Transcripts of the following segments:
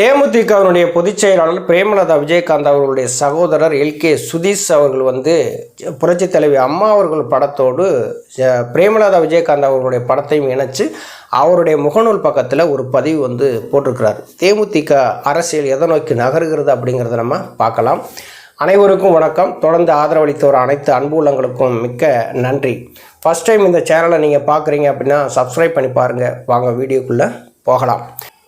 தேமுதிகவினுடைய பொதுச் செயலாளர் பிரேமலதா விஜயகாந்த் அவர்களுடைய சகோதரர் எல்கே சுதீஷ் அவர்கள் புரட்சித் தலைவி அம்மா அவர்கள் படத்தோடு பிரேமலதா விஜயகாந்த் அவர்களுடைய படத்தையும் இணைச்சு அவருடைய முகநூல் பக்கத்தில் ஒரு பதிவு போட்டிருக்கிறார். தேமுதிக அரசியல் எதை நோக்கி நகருகிறது அப்படிங்கிறத நம்ம பார்க்கலாம். அனைவருக்கும் வணக்கம். தொடர்ந்து ஆதரவளித்தோர் அனைத்து அன்பு உள்ளங்களுக்கும் மிக்க நன்றி. ஃபஸ்ட் டைம் இந்த சேனலை நீங்கள் பார்க்குறீங்க அப்படின்னா சப்ஸ்கிரைப் பண்ணி பாருங்கள். வாங்க வீடியோக்குள்ளே போகலாம்.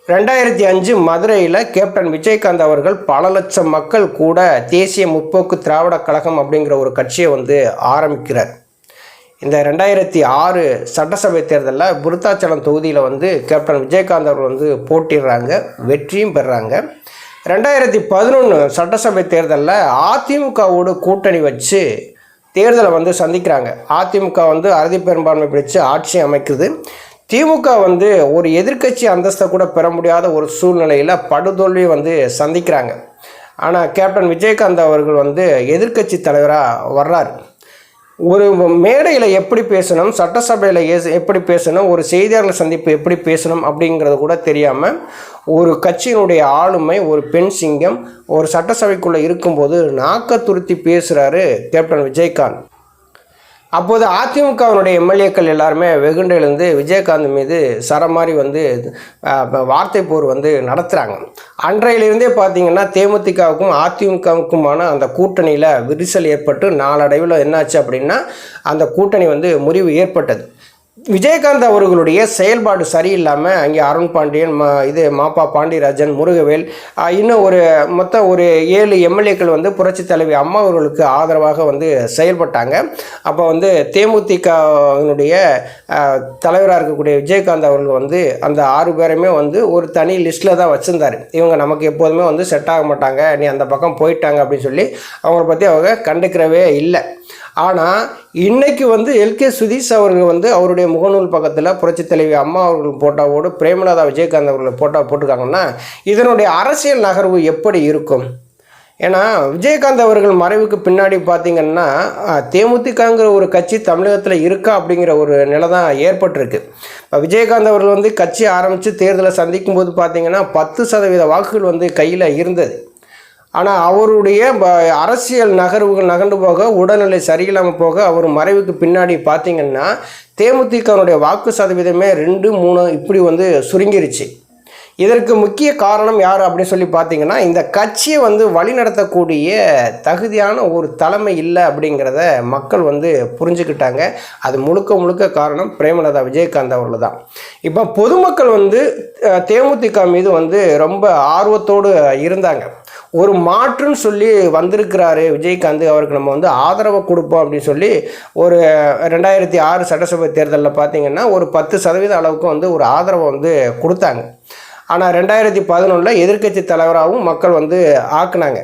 2005 மதுரையில் கேப்டன் விஜயகாந்த் அவர்கள் பல லட்சம் மக்கள் கூட தேசிய முற்போக்கு திராவிட கழகம் அப்படிங்கிற ஒரு கட்சியை ஆரம்பிக்கிறார். இந்த 2006 சட்டசபை தேர்தலில் விருத்தாச்சலம் தொகுதியில் கேப்டன் விஜயகாந்த் அவர்கள் போட்டிடுறாங்க, வெற்றியும் பெறுறாங்க. 2011 சட்டசபை தேர்தலில் அதிமுகவோடு கூட்டணி வச்சு தேர்தலை சந்திக்கிறாங்க. அதிமுக அறுதி பெரும்பான்மை பிடிச்சு ஆட்சி அமைக்குது. திமுக ஒரு எதிர்க்கட்சி அந்தஸ்தை கூட பெற முடியாத ஒரு சூழ்நிலையில் படுதோல்வி சந்திக்கிறாங்க. ஆனால் கேப்டன் விஜயகாந்த் அவர்கள் எதிர்க்கட்சி தலைவராக வர்றார். ஒரு மேடையில் எப்படி பேசணும், சட்டசபையில் எப்படி பேசணும், ஒரு செய்தியாளர் சந்திப்பு எப்படி பேசணும் அப்படிங்கிறது கூட தெரியாமல் ஒரு கட்சியினுடைய ஆளுமை, ஒரு பெண் சிங்கம் ஒரு சட்டசபைக்குள்ளே இருக்கும்போது நாக்க துருத்தி பேசுகிறாரு கேப்டன் விஜயகாந்த். அப்போது அதிமுகவினுடைய எம்எல்ஏக்கள் எல்லாருமே வெகுண்டெழுந்து விஜயகாந்த் மீது சரமாரி வார்த்தை போர் நடத்துகிறாங்க. அன்றையிலிருந்தே பார்த்திங்கன்னா தேமுதிகவுக்கும் அதிமுகவுக்குமான அந்த கூட்டணியில் விரிசல் ஏற்பட்டு நாளடைவில் என்னாச்சு அப்படின்னா அந்த கூட்டணி முறிவு ஏற்பட்டது. விஜயகாந்த் அவர்களுடைய செயல்பாடு சரியில்லாமல் அங்கே அருண் பாண்டியன், மாப்பா பாண்டியராஜன், முருகவேல், இன்னும் மொத்தம் ஒரு 7 எம்எல்ஏக்கள் புரட்சி தலைவி அம்மா அவர்களுக்கு ஆதரவாக செயல்பட்டாங்க. அப்போ தேமுதிகவினுடைய தலைவராக இருக்கக்கூடிய விஜயகாந்த் அவர்கள் அந்த 6 பேருமே ஒரு தனி லிஸ்ட்டில் தான் வச்சுருந்தார். இவங்க நமக்கு எப்போதுமே செட் ஆக மாட்டாங்க, நீ அந்த பக்கம் போயிட்டாங்க அப்படின்னு சொல்லி அவங்கள பற்றி அவங்க கண்டுக்கிறவே இல்லை. ஆனால் இன்றைக்கி எல்கே சுதீஷ் அவர்கள் அவருடைய முகநூல் பக்கத்தில் புரட்சி தலைவி அம்மா அவர்கள் போட்டாவோடு பிரேமலதா விஜயகாந்த் அவர்கள் போட்டிருக்காங்கன்னா இதனுடைய அரசியல் நகர்வு எப்படி இருக்கும்? ஏன்னா விஜயகாந்த் அவர்கள் மறைவுக்கு பின்னாடி பார்த்திங்கன்னா தேமுதிகங்கிற ஒரு கட்சி தமிழகத்தில் இருக்கா அப்படிங்கிற ஒரு நிலை தான் ஏற்பட்டிருக்கு. இப்போ விஜயகாந்த் அவர்கள் கட்சி ஆரம்பித்து தேர்தலை சந்திக்கும் போது பார்த்திங்கன்னா 10% வாக்குகள் கையில் இருந்தது. ஆனால் அவருடைய அரசியல் நகர்வுகள் நகர்ந்து போக, உடல்நிலை சரியில்லாமல் போக, அவர் மறைவுக்கு பின்னாடி பார்த்திங்கன்னா தேமுதிகனுடைய வாக்கு சதவீதமே 2-3 இப்படி சுருங்கிருச்சு. இதற்கு முக்கிய காரணம் யார் அப்படின்னு சொல்லி பார்த்திங்கன்னா இந்த கட்சியை வழிநடத்தக்கூடிய தகுதியான ஒரு தலைமை இல்லை அப்படிங்கிறத மக்கள் புரிஞ்சுக்கிட்டாங்க. அது முழுக்க காரணம் பிரேமலதா விஜயகாந்த் அவர்கள் தான். இப்போ பொதுமக்கள் தேமுதிக மீது ரொம்ப ஆர்வத்தோடு இருந்தாங்க. ஒரு மாற்றுன்னு சொல்லி வந்திருக்கிறாரு விஜயகாந்த், அவருக்கு நம்ம ஆதரவை கொடுப்போம் அப்படின்னு சொல்லி ஒரு 2006 சட்டசபை தேர்தலில் பார்த்திங்கன்னா ஒரு 10% அளவுக்கு ஒரு ஆதரவை கொடுத்தாங்க. ஆனால் 2011 எதிர்க்கட்சி தலைவராகவும் மக்கள் ஆக்குனாங்க.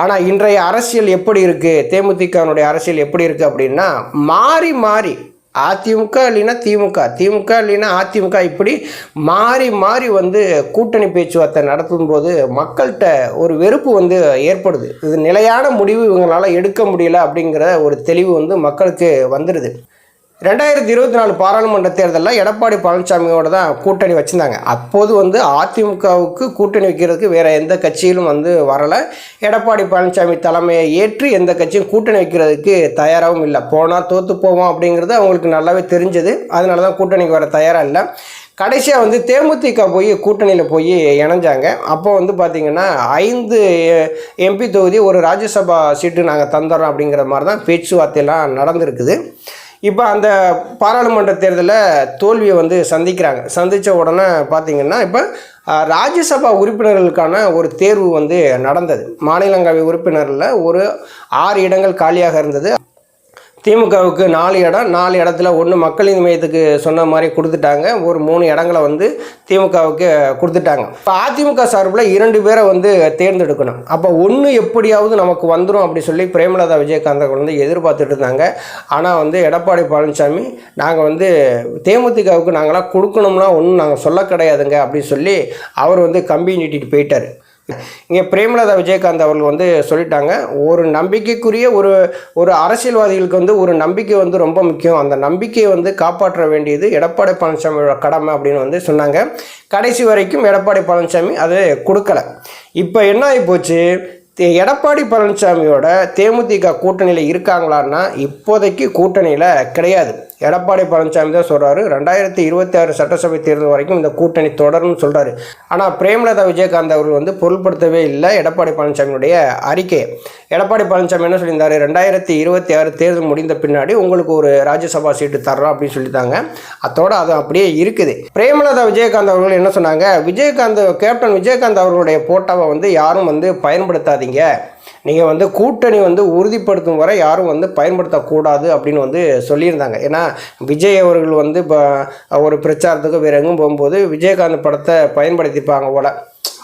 ஆனால் இன்றைய அரசியல் எப்படி இருக்குது, தேமுதிகனுடைய அரசியல் எப்படி இருக்குது அப்படின்னா மாறி மாறி அதிமுக இல்லைன்னா திமுக, திமுக இல்லைன்னா அதிமுக, இப்படி மாறி மாறி கூட்டணி பேச்சுவார்த்தை நடத்தும் போது மக்கள்கிட்ட ஒரு வெறுப்பு ஏற்படுது. இது நிலையான முடிவு இவங்களால் எடுக்க முடியல அப்படிங்கிற ஒரு தெளிவு மக்களுக்கு வந்துடுது. 2024 பாராளுமன்ற தேர்தலில் எடப்பாடி பழனிசாமியோட தான் கூட்டணி வச்சுருந்தாங்க. அப்போது அதிமுகவுக்கு கூட்டணி வைக்கிறதுக்கு வேறு எந்த கட்சியிலும் வரலை. எடப்பாடி பழனிசாமி தலைமையை ஏற்று எந்த கட்சியும் கூட்டணி வைக்கிறதுக்கு தயாராகவும் இல்லை. போனால் தோற்று போவோம் அப்படிங்கிறது அவங்களுக்கு நல்லாவே தெரிஞ்சது. அதனால தான் கூட்டணிக்கு வர தயாராக இல்லை. கடைசியாக தேமுதிக போய் கூட்டணியில் போய் இணைஞ்சாங்க. அப்போ பார்த்திங்கன்னா 5 எம்பி தொகுதி, ஒரு ராஜ்யசபா சீட்டு நாங்கள் தந்துடுறோம் அப்படிங்கிற மாதிரி தான் பேச்சுவார்த்தையெல்லாம் நடந்திருக்குது. இப்போ அந்த பாராளுமன்ற தேர்தலில் தோல்வியை சந்திக்கிறாங்க. சந்தித்த உடனே பார்த்திங்கன்னா இப்போ ராஜ்யசபா உறுப்பினர்களுக்கான ஒரு தேர்வு நடந்தது. மாநிலங்களவை உறுப்பினரில் ஒரு 6 இடங்கள் காலியாக இருந்தது. திமுகவுக்கு 4 இடம், 4 இடத்துல 1 மக்கள் நீதி மையத்துக்கு சொன்ன மாதிரி கொடுத்துட்டாங்க. ஒரு 3 இடங்களை திமுகவுக்கு கொடுத்துட்டாங்க. இப்போ அதிமுக சார்பில் 2 பேரை தேர்ந்தெடுக்கணும். அப்போ 1 எப்படியாவது நமக்கு வந்துடும் அப்படி சொல்லி பிரேமலதா விஜயகாந்த் எதிர்பார்த்துட்டு இருந்தாங்க. ஆனால் எடப்பாடி பழனிசாமி நாங்கள் தேமுதிகவுக்கு நாங்களாம் கொடுக்கணும்னா ஒன்றும் நாங்கள் சொல்ல கிடையாதுங்க அப்படின்னு சொல்லி அவர் கம்பி நீட்டிட்டு போயிட்டார். இங்கே பிரேமலதா விஜயகாந்த் அவர்கள் வந்து சொல்லிட்டாங்க, ஒரு நம்பிக்கைக்குரிய ஒரு அரசியல்வாதிகளுக்கு வந்து ஒரு நம்பிக்கை வந்து ரொம்ப முக்கியம், அந்த நம்பிக்கையை வந்து காப்பாற்ற வேண்டியது எடப்பாடி பழனிசாமியோட கடமை அப்படின்னு வந்து சொன்னாங்க. கடைசி வரைக்கும் எடப்பாடி பழனிசாமி அது கொடுக்கல. இப்போ என்ன ஆகி போச்சு, எடப்பாடி பழனிசாமியோட தேமுதிக கூட்டணியில் இருக்காங்களான்னா இப்போதைக்கு கூட்டணியில் கிடையாது. எடப்பாடி பழனிசாமி தான் சொல்கிறாரு 2026 சட்டசபை தேர்தல் வரைக்கும் இந்த கூட்டணி தொடரும்னு சொல்கிறாரு. ஆனால் பிரேமலதா விஜயகாந்த் அவர்கள் வந்து பொருள்படுத்தவே இல்லை எடப்பாடி பழனிசாமியுடைய அறிக்கையை. எடப்பாடி பழனிசாமி என்ன சொல்லியிருந்தாரு, 2026 தேர்தல் முடிந்த பின்னாடி உங்களுக்கு ஒரு ராஜ்யசபா சீட்டு தர்றோம் அப்படின்னு சொல்லிட்டாங்க. அதோட அது அப்படியே இருக்குது. பிரேமலதா விஜயகாந்த் அவர்கள் என்ன சொன்னாங்க, கேப்டன் விஜயகாந்த் அவர்களுடைய போட்டோவை வந்து யாரும் வந்து பயன்படுத்தாதீங்க, நீங்கள் வந்து கூட்டணி வந்து உறுதிப்படுத்தும் வரை யாரும் வந்து பயன்படுத்தக்கூடாது அப்படின்னு வந்து சொல்லியிருந்தாங்க. ஏன்னா விஜய் அவர்கள் வந்து இப்போ ஒரு பிரச்சாரத்துக்கு வேறு எங்கும் போகும்போது விஜயகாந்த் படத்தை பயன்படுத்திப்பாங்க போல,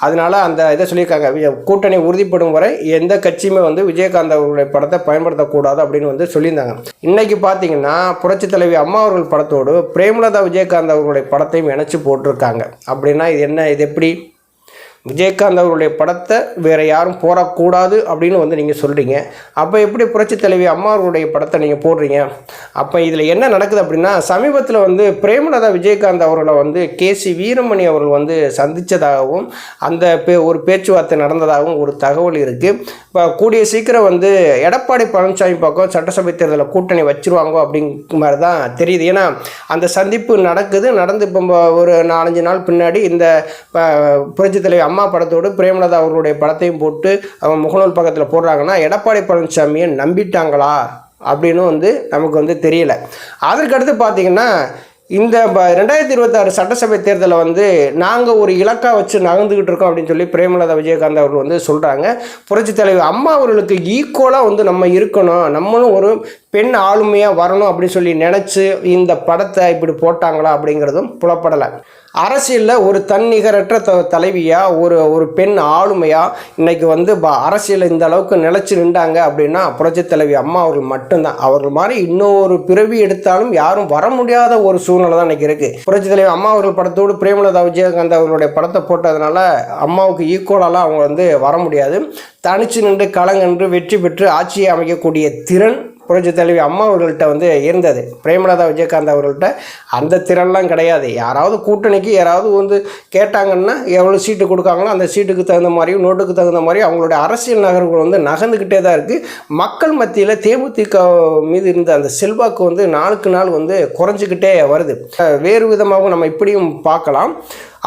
அதனால அந்த இதை சொல்லியிருக்காங்க, கூட்டணி உறுதிப்படும் வரை எந்த கட்சியுமே வந்து விஜயகாந்த் அவர்களுடைய படத்தை பயன்படுத்தக்கூடாது அப்படின்னு வந்து சொல்லியிருந்தாங்க. இன்றைக்கி பார்த்தீங்கன்னா புரட்சித் தலைவி அம்மா அவர்கள் படத்தோடு பிரேமலதா விஜயகாந்த் அவர்களுடைய படத்தையும் இணைச்சி போட்டிருக்காங்க. அப்படின்னா இது என்ன, இது எப்படி விஜயகாந்த் அவருடைய படத்தை வேறு யாரும் போடக்கூடாது அப்படின்னு வந்து நீங்கள் சொல்கிறீங்க, அப்போ எப்படி புரட்சித் தலைவி அம்மா அவர்களுடைய படத்தை நீங்கள் போடுறீங்க? அப்போ இதில் என்ன நடக்குது அப்படின்னா, சமீபத்தில் வந்து பிரேமலதா விஜயகாந்த் அவர்களை வந்து கேசி வீரமணி அவர்கள் வந்து சந்தித்ததாகவும் அந்த ஒரு பேச்சுவார்த்தை நடந்ததாகவும் ஒரு தகவல் இருக்குது. இப்போ கூடிய சீக்கிரம் வந்து எடப்பாடி பழனிசாமி பக்கம் சட்டசபை தேர்தலில் கூட்டணி வச்சுருவாங்க அப்படிங்கிற மாதிரி தான் தெரியுது. ஏன்னா அந்த சந்திப்பு நடந்து இப்போ ஒரு 4-5 நாள் பின்னாடி இந்த புரட்சித் தலைவி அம்மா படத்தோடு பிரேமலதா அவர்களுடைய படத்தையும் போட்டு அவங்க முகநூல் பக்கத்தில் போடுறாங்கன்னா எடப்பாடி பழனிசாமியை நம்பிட்டாங்களா அப்படின்னு வந்து நமக்கு வந்து தெரியல. அதற்கடுத்து பார்த்திங்கன்னா இந்த 2026 சட்டசபை தேர்தலில் வந்து நாங்கள் ஒரு இலக்காக வச்சு நகர்ந்துக்கிட்டு இருக்கோம் அப்படின்னு சொல்லி பிரேமலதா விஜயகாந்த் அவர்கள் வந்து சொல்கிறாங்க. புரட்சித் தலைவர் அம்மா அவர்களுக்கு ஈக்குவலாக வந்து நம்ம இருக்கணும், நம்மளும் ஒரு பெண் ஆளுமையாக வரணும் அப்படின்னு சொல்லி நினச்சி இந்த படத்தை இப்படி போட்டாங்களா அப்படிங்கிறதும் புலப்படலை. அரசியலில் ஒரு தன்னிகரற்ற தலைவியாக ஒரு பெண் ஆளுமையாக இன்றைக்கி வந்து அரசியலில் இந்த அளவுக்கு நிலச்சி நின்றாங்க அப்படின்னா புரட்சித் தலைவி அம்மா அவர்கள் மட்டும்தான். அவர்கள் மாதிரி இன்னொரு பிறவி எடுத்தாலும் யாரும் வர முடியாத ஒரு சூழ்நிலை தான் இன்றைக்கி இருக்குது. புரட்சித் தலைவி அம்மா அவர்கள் படத்தோடு பிரேமலதா விஜயகாந்த் அவர்களுடைய படத்தை போட்டதுனால அம்மாவுக்கு ஈக்குவலாலாம் அவங்க வந்து வர முடியாது. தனிச்சு நின்று களங்கன்று வெற்றி பெற்று ஆட்சியை அமைக்கக்கூடிய திறன் புரட்சித் தலைவி அம்மா அவர்கள்ட்ட வந்து இருந்தது. பிரேமலதா விஜயகாந்த் அவர்கள்ட்ட அந்த திறன்லாம் கிடையாது. யாராவது கூட்டணிக்கு யாராவது வந்து கேட்டாங்கன்னா எவ்வளோ சீட்டு கொடுக்காங்களோ அந்த சீட்டுக்கு தகுந்த மாதிரியும் நோட்டுக்கு தகுந்த மாதிரியும் அவங்களுடைய அரசியல் நகர்வுகள் வந்து நகர்ந்துக்கிட்டே தான் இருக்குது. மக்கள் மத்தியில் தேமுதிக மீது இருந்த அந்த செல்வாக்கு வந்து நாளுக்கு நாள் வந்து குறைஞ்சிக்கிட்டே வருது. வேறு விதமாகவும் நம்ம இப்படியும் பார்க்கலாம்.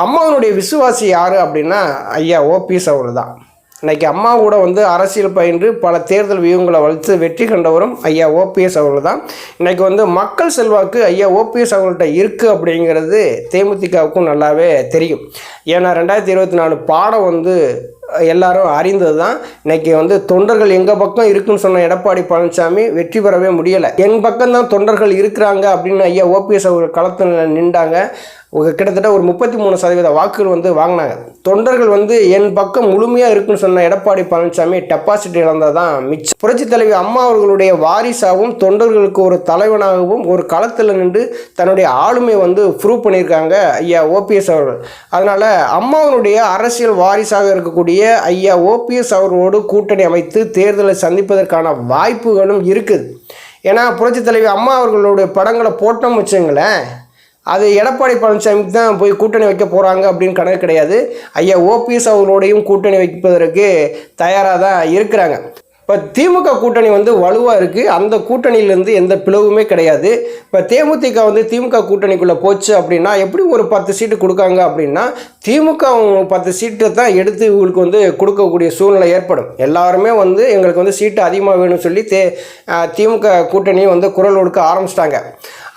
அம்மாவனுடைய விசுவாசி யார் அப்படின்னா ஐயா ஓபிஎஸ் அவர்கள் தான். இன்றைக்கி அம்மா கூட வந்து அரசியல் பயின்று பல தேர்தல் வியூகங்களை வளர்த்து வெற்றி கண்டவரும் ஐயா ஓபிஎஸ் அவர்கள் தான். இன்றைக்கி வந்து மக்கள் செல்வாக்கு ஐயா ஓபிஎஸ் அவர்கள்ட்ட இருக்குது அப்படிங்கிறது தேமுதிகவுக்கும் நல்லாவே தெரியும். ஏன்னா 2024 பாடம் வந்து எல்லாரும் அறிந்தது தான். இன்றைக்கி வந்து தொண்டர்கள் எங்கள் பக்கம் இருக்குன்னு சொன்ன எடப்பாடி பழனிசாமி வெற்றி பெறவே முடியலை. என் பக்கம்தான் தொண்டர்கள் இருக்கிறாங்க அப்படின்னு ஐயா ஓபிஎஸ் அவர்கள் களத்தில் நின்றாங்க. கிட்டத்தட்ட ஒரு 33% வாக்குகள் வந்து வாங்கினாங்க. தொண்டர்கள் வந்து என் பக்கம் முழுமையாக இருக்குன்னு சொன்ன எடப்பாடி பழனிசாமி டெபாசிட் இழந்தது தான் மிச்சம். புரட்சித் தலைவி அம்மா அவர்களுடைய வாரிசாகவும் தொண்டர்களுக்கு ஒரு தலைவனாகவும் ஒரு களத்தில் நின்று தன்னுடைய ஆளுமை வந்து ப்ரூவ் பண்ணியிருக்காங்க ஐயா ஓபிஎஸ் அவர்கள். அதனால் அம்மாவனுடைய அரசியல் வாரிசாக இருக்கக்கூடிய ஐயா ஓபிஎஸ் அவர்களோடு கூட்டணி அமைத்து தேர்தலை சந்திப்பதற்கான வாய்ப்புகளும் இருக்குது. ஏன்னா புரட்சித் தலைவி அம்மா அவர்களுடைய படங்களை போட்டோம் வச்சுங்களேன், அது எடப்பாடி பழனிசாமிக்கு தான் போய் கூட்டணி வைக்க போகிறாங்க அப்படின்னு கணக்கு கிடையாது. ஐயா ஓபிஎஸ் அவர்களோடையும் கூட்டணி வைப்பதற்கு தயாராக தான் இருக்கிறாங்க. இப்போ திமுக கூட்டணி வந்து வலுவாக இருக்குது. அந்த கூட்டணியிலேருந்து எந்த பிளவுமே கிடையாது. இப்போ தேமுதிக வந்து திமுக கூட்டணிக்குள்ளே போச்சு அப்படின்னா எப்படி ஒரு 10 சீட்டு கொடுக்காங்க அப்படின்னா திமுக 10 சீட்டை தான் எடுத்து இவங்களுக்கு வந்து கொடுக்கக்கூடிய சூழ்நிலை ஏற்படும். எல்லாருமே வந்து எங்களுக்கு வந்து சீட்டு அதிகமாக வேணும்னு சொல்லி திமுக கூட்டணியை வந்து குரல் கொடுக்க ஆரம்பிச்சிட்டாங்க.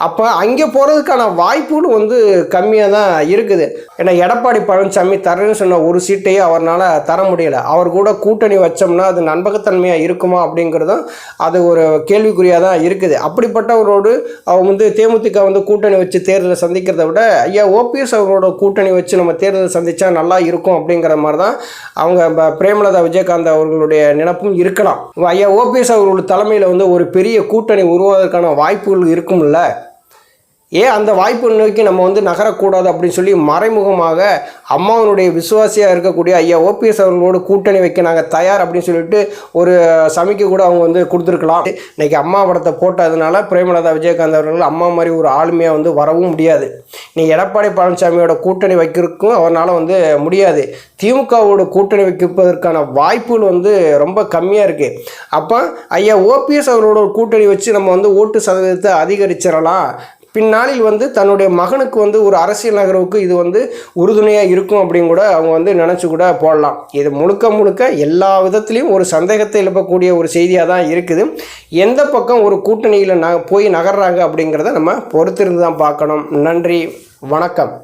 அப்போ அங்கே போகிறதுக்கான வாய்ப்புகள் வந்து கம்மியாக தான் இருக்குது. ஏன்னா எடப்பாடி பழனிசாமி தரேன்னு சொன்ன ஒரு சீட்டையே அவரால் தர முடியலை. அவர் கூட கூட்டணி வச்சோம்னா அது நம்பகத்தன்மையாக இருக்குமா அப்படிங்கிறதும் அது ஒரு கேள்விக்குறியாக தான் இருக்குது. அப்படிப்பட்டவரோடு அவங்க வந்து தேமுதிக வந்து கூட்டணி வச்சு தேர்தலை சந்திக்கிறத விட ஐயா ஓபிஎஸ் அவரோட கூட்டணி வச்சு நம்ம தேர்தலை சந்தித்தா நல்லா இருக்கும் அப்படிங்கிற மாதிரி தான் அவங்க பிரேமலதா விஜயகாந்த் அவர்களுடைய நினைப்பும் இருக்கலாம். ஐயா ஓபிஎஸ் அவர்களோட தலைமையில் வந்து ஒரு பெரிய கூட்டணி உருவாவதற்கான வாய்ப்புகள் இருக்கும்ல. ஏன் அந்த வாய்ப்பு நோக்கி நம்ம வந்து நகரக்கூடாது அப்படின்னு சொல்லி மறைமுகமாக அம்மாவனுடைய விசுவாசியாக இருக்கக்கூடிய ஐயா ஓபிஎஸ் அவர்களோடு கூட்டணி வைக்க நாங்கள் தயார் அப்படின்னு சொல்லிட்டு ஒரு சமிக்கை கூட அவங்க வந்து கொடுத்துருக்கலாம். இன்றைக்கி அம்மா படத்தை போட்டதுனால பிரேமலதா விஜயகாந்த் அவர்கள் அம்மா மாதிரி ஒரு ஆளுமையாக வந்து வரவும் முடியாது. நீ எடப்பாடி பழனிசாமியோட கூட்டணி வைக்கிறதுக்கும் அவரால் வந்து முடியாது. திமுகவோட கூட்டணி வைப்பதற்கான வாய்ப்புகள் வந்து ரொம்ப கம்மியாக இருக்குது. அப்போ ஐயா ஓபிஎஸ் அவர்களோட கூட்டணி வச்சு நம்ம வந்து ஓட்டு சதவீதத்தை அதிகரிச்சிடலாம். பின்னாளில் வந்து தன்னுடைய மகனுக்கு வந்து ஒரு அரசியல் நகர்வுக்கு இது வந்து உறுதுணையாக இருக்கும் அப்படின்னு கூட அவங்க வந்து நினச்சி கூட போடலாம். இது முழுக்க எல்லா விதத்துலேயும் ஒரு சந்தேகத்தை எழுப்பக்கூடிய ஒரு செய்தியாக தான் இருக்குது. எந்த பக்கம் ஒரு கூட்டணியில் போய் நகர்றாங்க அப்படிங்கிறத நம்ம பொறுத்திருந்து தான் பார்க்கணும். நன்றி, வணக்கம்.